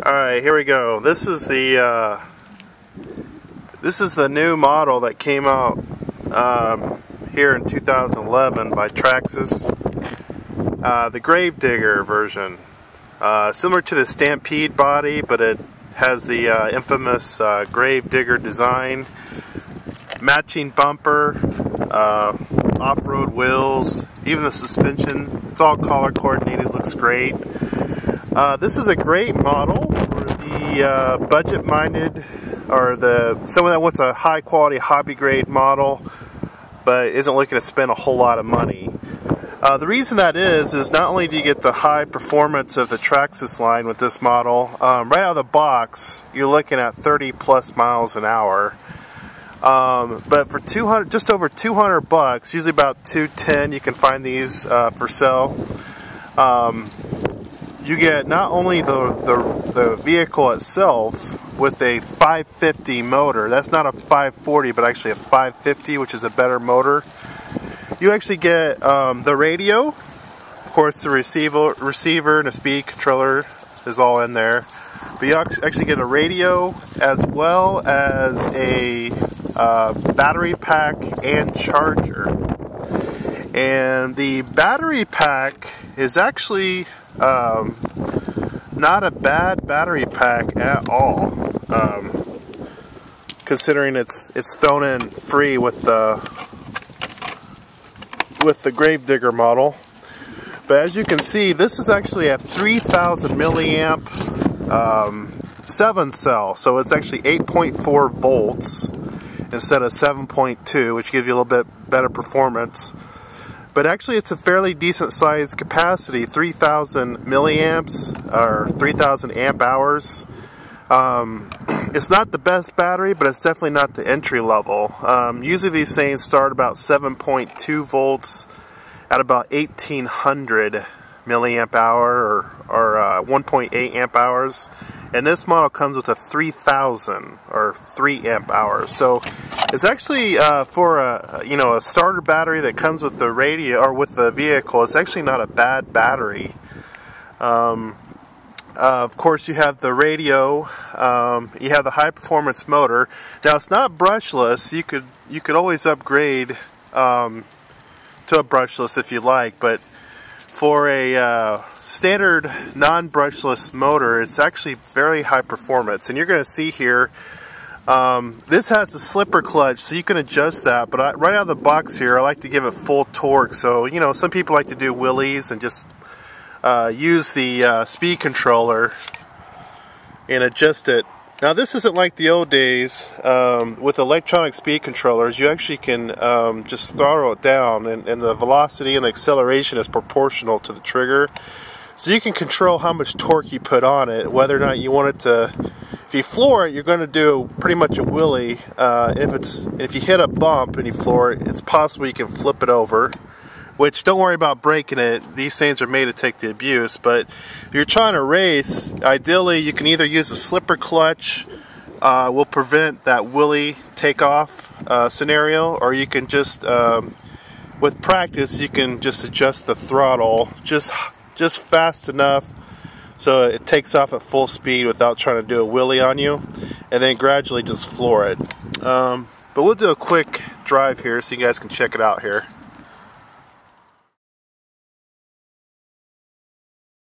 Alright, here we go. This is the new model that came out here in 2011 by Traxxas. The Gravedigger version. Similar to the Stampede body, but it has the infamous Gravedigger design. Matching bumper, off-road wheels, even the suspension. It's all color coordinated, looks great. This is a great model for the budget-minded, or someone that wants a high-quality, hobby-grade model, but isn't looking to spend a whole lot of money. The reason that is not only do you get the high performance of the Traxxas line with this model, right out of the box, you're looking at 30 plus miles an hour. But for just over 200 bucks, usually about $210, you can find these for sale. You get not only the vehicle itself with a 550 motor. That's not a 540, but actually a 550, which is a better motor. You actually get the radio, of course, the receiver and a speed controller is all in there. But you actually get a radio as well as a battery pack and charger. And the battery pack is actually not a bad battery pack at all, considering it's thrown in free with the Gravedigger model. But as you can see, this is actually a 3000 milliamp 7 cell, so it's actually 8.4 volts instead of 7.2, which gives you a little bit better performance. But actually it's a fairly decent sized capacity, 3000 milliamps or 3000 amp hours. It's not the best battery, but it's definitely not the entry level. Usually these things start about 7.2 volts at about 1800 milliamp hour or 1.8 amp hours. And this model comes with a 3000 or 3 amp hours. So it's actually for a starter battery that comes with the radio or with the vehicle. It's actually not a bad battery. Of course, you have the radio. You have the high performance motor. Now it's not brushless. You could always upgrade to a brushless if you like, but for a standard non-brushless motor, it's actually very high performance. And you're going to see here, this has the slipper clutch, so you can adjust that. But right out of the box here, I like to give it full torque. So, some people like to do wheelies and just use the speed controller and adjust it. Now this isn't like the old days with electronic speed controllers. You actually can just throttle it down, and the velocity and the acceleration is proportional to the trigger. So you can control how much torque you put on it, whether or not you want it to. If you floor it, you're going to do pretty much a wheelie. If you hit a bump and you floor it, it's possible you can flip it over. Which, don't worry about breaking it. These things are made to take the abuse. But if you're trying to race, ideally you can either use a slipper clutch, will prevent that wheelie takeoff scenario, or you can just, with practice, you can just adjust the throttle just fast enough so it takes off at full speed without trying to do a wheelie on you, and then gradually just floor it. But we'll do a quick drive here so you guys can check it out here.